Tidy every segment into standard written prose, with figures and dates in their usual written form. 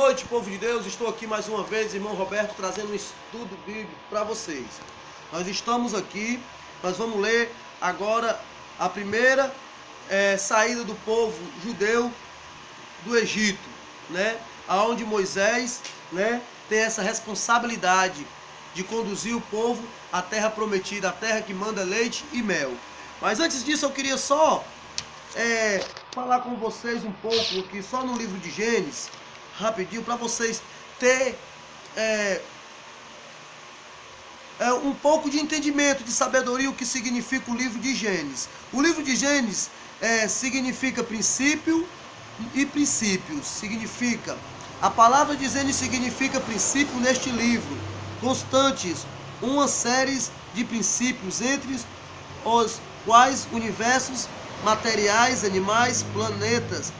noite, povo de Deus. Estou aqui mais uma vez, irmão Roberto, trazendo um estudo bíblico para vocês. Nós estamos aqui, nós vamos ler agora a primeira saída do povo judeu do Egito, né? Aonde Moisés, né, tem essa responsabilidade de conduzir o povo à terra prometida, a terra que manda leite e mel. Mas antes disso eu queria só falar com vocês um pouco aqui, só no livro de Gênesis, rapidinho, para vocês ter um pouco de entendimento, de sabedoria, o que significa o livro de Gênesis. O livro de Gênesis significa princípio e princípios. Significa, a palavra de Gênesis significa princípio neste livro, constantes, uma série de princípios entre os quais universos materiais, animais, planetas,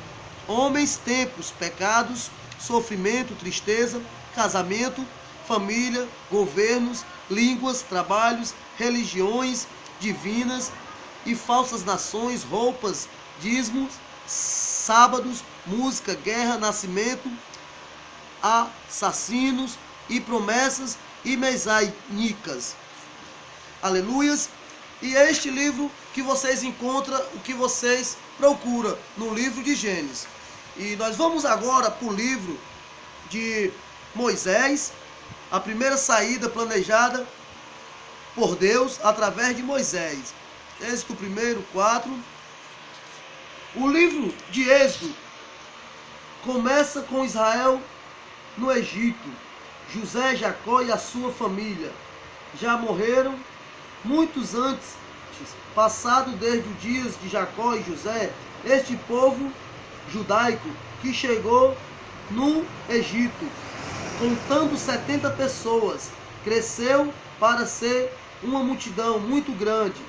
homens, tempos, pecados, sofrimento, tristeza, casamento, família, governos, línguas, trabalhos, religiões divinas e falsas nações, roupas, dízimos, sábados, música, guerra, nascimento, assassinos e promessas e mesiânicas. Aleluias! E é este livro que vocês encontram, o que vocês procuram no livro de Gênesis. E nós vamos agora para o livro de Moisés, a primeira saída planejada por Deus através de Moisés. Êxodo 1:4. O livro de Êxodo começa com Israel no Egito. José, Jacó e a sua família já morreram muitos antes, passado desde os dias de Jacó e José, este povo judaico que chegou no Egito, contando 70 pessoas, cresceu para ser uma multidão muito grande.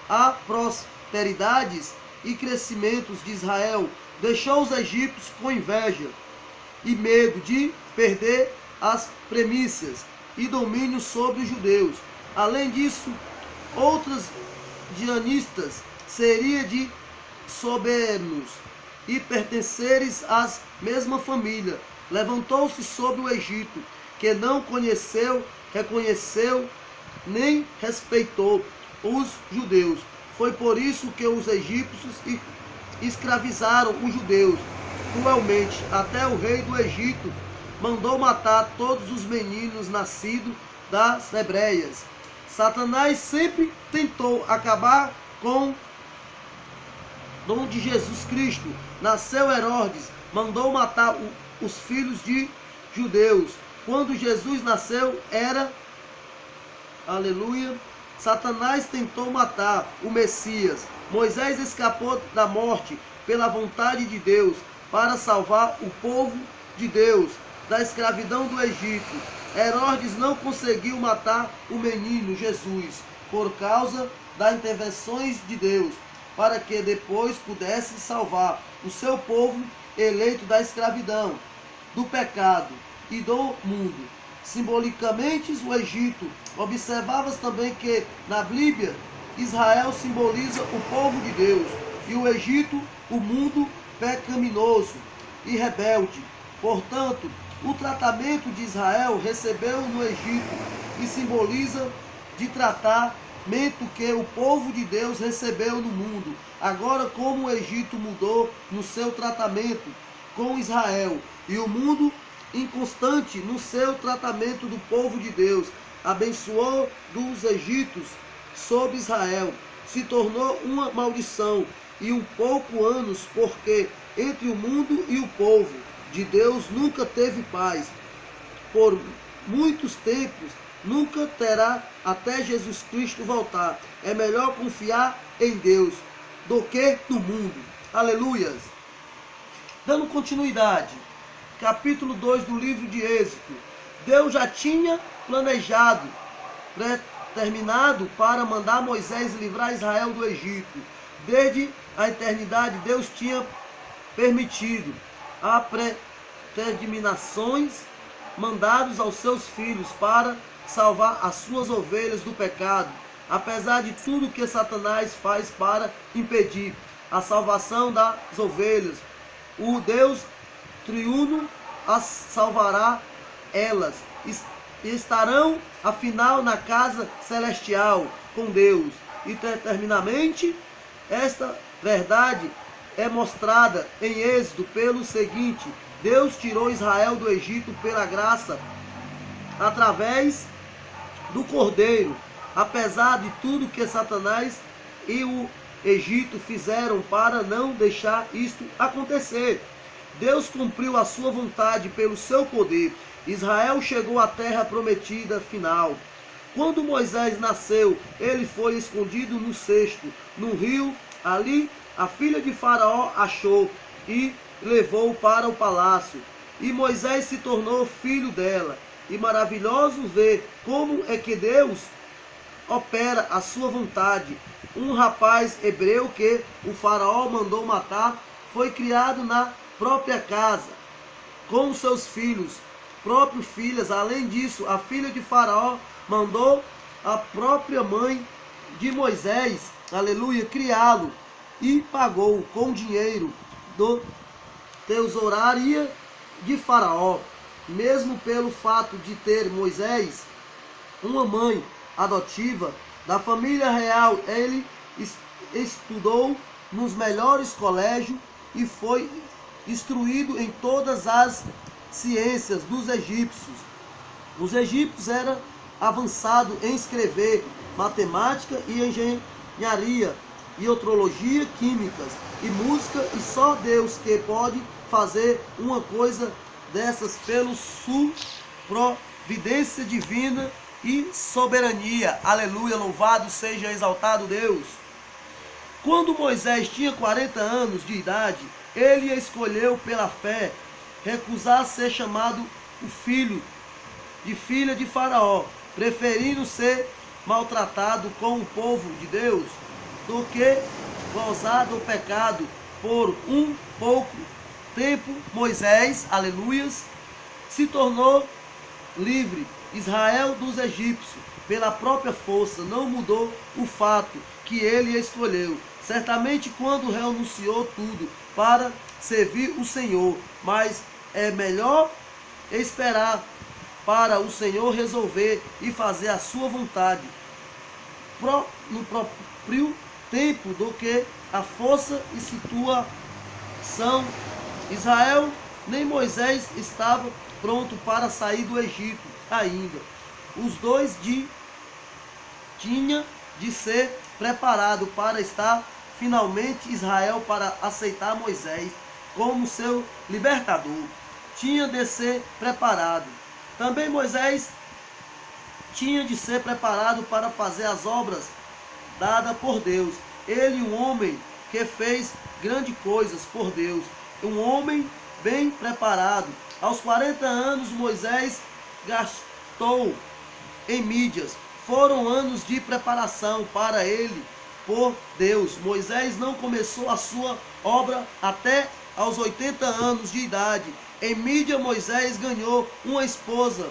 A prosperidades e crescimentos de Israel deixou os egípcios com inveja e medo de perder as premissas e domínio sobre os judeus. Além disso, outros dianistas seriam de sobernos e pertenceres à mesma família. Levantou-se sobre o Egito, que não conheceu, reconheceu, nem respeitou os judeus. Foi por isso que os egípcios escravizaram os judeus cruelmente. Até o rei do Egito mandou matar todos os meninos nascidos das hebreias. Satanás sempre tentou acabar com onde Jesus Cristo nasceu. Herodes mandou matar os filhos de judeus. Quando Jesus nasceu, aleluia, Satanás tentou matar o Messias. Moisés escapou da morte pela vontade de Deus para salvar o povo de Deus da escravidão do Egito. Herodes não conseguiu matar o menino Jesus por causa das intervenções de Deus, para que depois pudesse salvar o seu povo eleito da escravidão, do pecado e do mundo. Simbolicamente, o Egito. Observavas também que na Bíblia Israel simboliza o povo de Deus e o Egito o mundo pecaminoso e rebelde. Portanto, o tratamento de Israel recebeu no Egito e simboliza de tratamento que o povo de Deus recebeu no mundo. Agora, como o Egito mudou no seu tratamento com Israel e o mundo inconstante no seu tratamento do povo de Deus, abençoou dos egípcios sobre Israel, se tornou uma maldição e um pouco anos, porque entre o mundo e o povo de Deus nunca teve paz. Por muitos tempos, nunca terá até Jesus Cristo voltar. É melhor confiar em Deus do que no mundo. Aleluias! Dando continuidade, capítulo 2 do livro de Êxodo. Deus já tinha planejado, predeterminado para mandar Moisés livrar Israel do Egito. Desde a eternidade, Deus tinha permitido a predeterminações mandados aos seus filhos para salvar as suas ovelhas do pecado, apesar de tudo que Satanás faz para impedir a salvação das ovelhas. O Deus triuno as salvará elas. Estarão, afinal, na casa celestial com Deus. E eternamente, esta verdade é mostrada em Êxodo pelo seguinte: Deus tirou Israel do Egito pela graça, através do Cordeiro, apesar de tudo que Satanás e o Egito fizeram para não deixar isto acontecer. Deus cumpriu a sua vontade pelo seu poder. Israel chegou à terra prometida final. Quando Moisés nasceu, ele foi escondido no cesto, no rio. Ali, a filha de Faraó achou e levou para o palácio. E Moisés se tornou filho dela. E maravilhoso ver como é que Deus opera a sua vontade. Um rapaz hebreu que o Faraó mandou matar foi criado na própria casa, com seus próprios filhos. Além disso, a filha de Faraó mandou a própria mãe de Moisés, aleluia, criá-lo, e pagou com dinheiro do tesouraria de Faraó. Mesmo pelo fato de ter Moisés uma mãe adotiva da família real, ele estudou nos melhores colégios e foi instruído em todas as ciências dos egípcios. Os egípcios eram avançados em escrever, matemática e engenharia, e otrologia, químicas e música, e só Deus que pode fazer uma coisa dessas pelo sua providência divina e soberania. Aleluia, louvado seja, exaltado Deus. Quando Moisés tinha 40 anos de idade, ele escolheu pela fé recusar ser chamado o filho de filha de Faraó, preferindo ser maltratado com o povo de Deus do que gozar do pecado por um pouco tempo. Moisés, aleluias, se tornou livre. Israel dos egípcios, pela própria força, não mudou o fato que ele escolheu. Certamente quando renunciou tudo para servir o Senhor, mas é melhor esperar para o Senhor resolver e fazer a sua vontade no próprio tempo do que a força e situação. Israel nem Moisés estava pronto para sair do Egito ainda. Os dois tinha de ser preparado para estar finalmente Israel para aceitar Moisés como seu libertador. Tinha de ser preparado. Também Moisés tinha de ser preparado para fazer as obras dadas por Deus. Ele, um homem que fez grandes coisas por Deus, um homem bem preparado. Aos 40 anos, Moisés gastou em Mídias. Foram anos de preparação para ele por Deus. Moisés não começou a sua obra até aos 80 anos de idade. Em Mídia, Moisés ganhou uma esposa,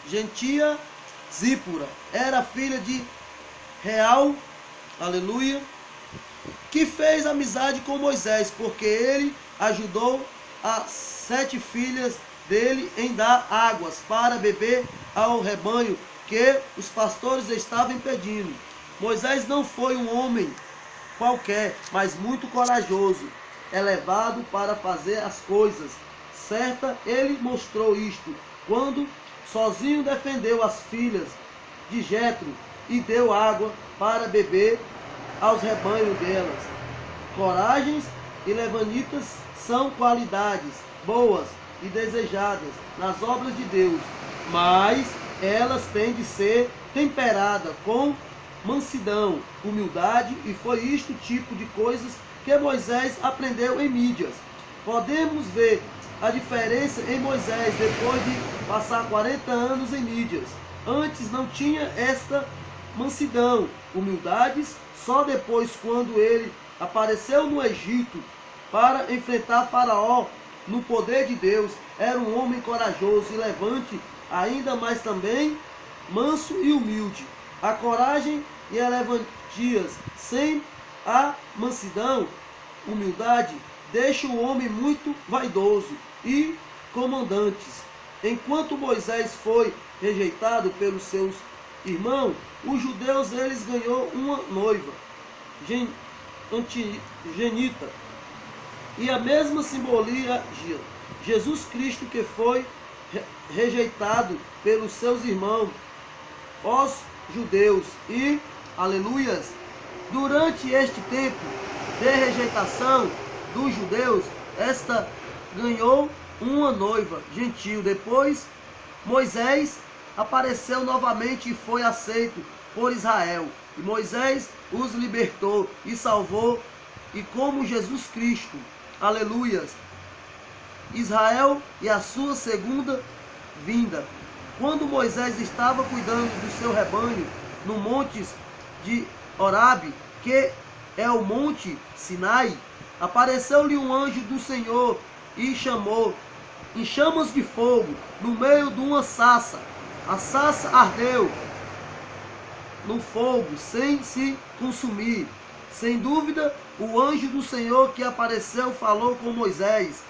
gentia Zípora. Era filha de Real, aleluia, que fez amizade com Moisés, porque ele ajudou as 7 filhas dele em dar águas para beber ao rebanho que os pastores estavam impedindo. Moisés não foi um homem qualquer, mas muito corajoso, elevado para fazer as coisas certas. Ele mostrou isto quando sozinho defendeu as filhas de Jetro e deu água para beber aos rebanhos delas. Coragens e levanitas são qualidades boas e desejadas nas obras de Deus, mas elas têm de ser temperadas com mansidão, humildade, e foi isto tipo de coisas que Moisés aprendeu em Mídias. Podemos ver a diferença em Moisés depois de passar 40 anos em Mídias. Antes não tinha esta mansidão, humildades, só depois quando ele apareceu no Egito para enfrentar Faraó no poder de Deus. Era um homem corajoso e levante, ainda mais também manso e humilde. A coragem e a levantias sem a mansidão, humildade, deixa o homem muito vaidoso e comandantes. Enquanto Moisés foi rejeitado pelos seus irmãos, os judeus eles ganhou uma noiva, genita. E a mesma simbologia, Jesus Cristo que foi rejeitado pelos seus irmãos, os judeus. E, aleluias, durante este tempo de rejeitação dos judeus, esta ganhou uma noiva gentil. Depois, Moisés apareceu novamente e foi aceito por Israel. E Moisés os libertou e salvou. E como Jesus Cristo, aleluias, Israel e a sua segunda vinda. Quando Moisés estava cuidando do seu rebanho no monte de Horebe, que é o monte Sinai, apareceu-lhe um anjo do Senhor e chamou em chamas de fogo no meio de uma sarça. A sarça ardeu no fogo sem se consumir. Sem dúvida, o anjo do Senhor que apareceu falou com Moisés,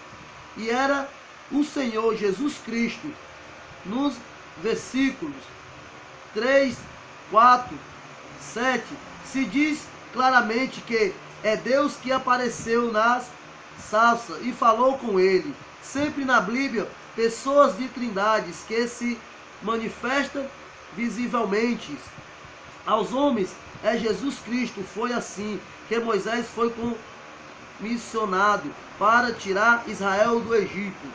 e era o Senhor Jesus Cristo. Nos versículos 3, 4, 7, se diz claramente que é Deus que apareceu nas sarças e falou com ele. Sempre na Bíblia, pessoas de trindades que se manifestam visivelmente aos homens é Jesus Cristo. Foi assim que Moisés foi comissionado para tirar Israel do Egito.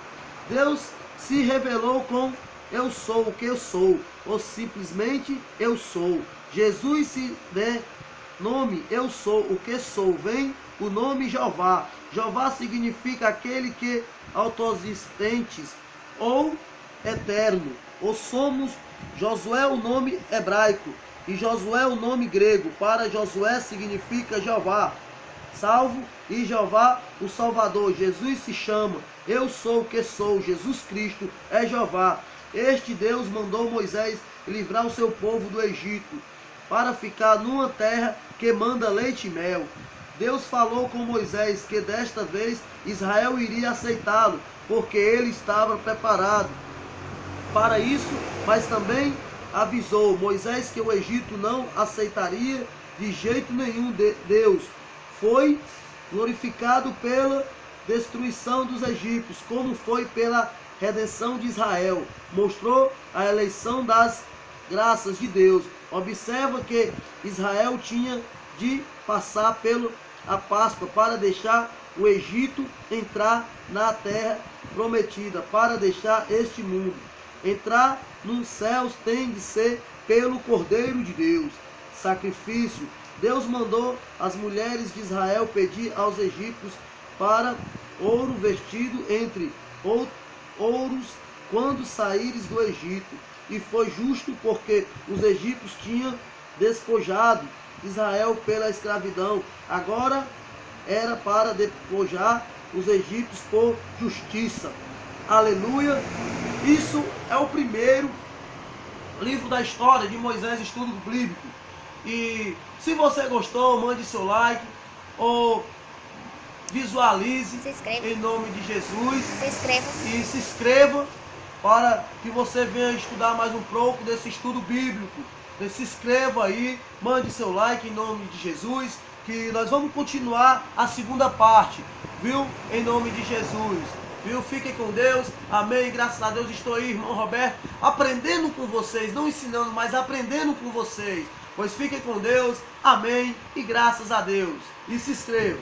Deus se revelou com eu sou o que eu sou, ou simplesmente eu sou. Jesus se dê nome eu sou o que sou. Vem o nome Jeová. Jeová significa aquele que autoexistente ou eterno. Ou somos Josué, o nome hebraico, e Josué, o nome grego. Para Josué significa Jeová salvo, e Jeová o Salvador. Jesus se chama eu sou o que sou. Jesus Cristo é Jeová. Este Deus mandou Moisés livrar o seu povo do Egito para ficar numa terra que manda leite e mel. Deus falou com Moisés que desta vez Israel iria aceitá-lo, porque ele estava preparado para isso, mas também avisou Moisés que o Egito não aceitaria de jeito nenhum. Deus foi glorificado pela destruição dos egípcios, como foi pela redenção de Israel. Mostrou a eleição das graças de Deus. Observa que Israel tinha de passar pela Páscoa para deixar o Egito entrar na terra prometida, para deixar este mundo entrar nos céus. Tem de ser pelo Cordeiro de Deus. Sacrifício. Deus mandou as mulheres de Israel pedir aos egípcios para ouro vestido entre ouros quando saíres do Egito. E foi justo, porque os egípcios tinham despojado Israel pela escravidão. Agora era para despojar os egípcios por justiça. Aleluia! Isso é o primeiro livro da história de Moisés, estudo bíblico. E se você gostou, mande seu like ou visualize em nome de Jesus. Se inscreva para que você venha estudar mais um pouco desse estudo bíblico. Se inscreva aí, mande seu like em nome de Jesus, que nós vamos continuar a segunda parte, viu? Em nome de Jesus, viu? Fiquem com Deus, amém, graças a Deus. Estou aí, irmão Roberto, aprendendo com vocês, não ensinando, mas aprendendo com vocês. Pois fiquem com Deus, amém, e graças a Deus. E se inscreva.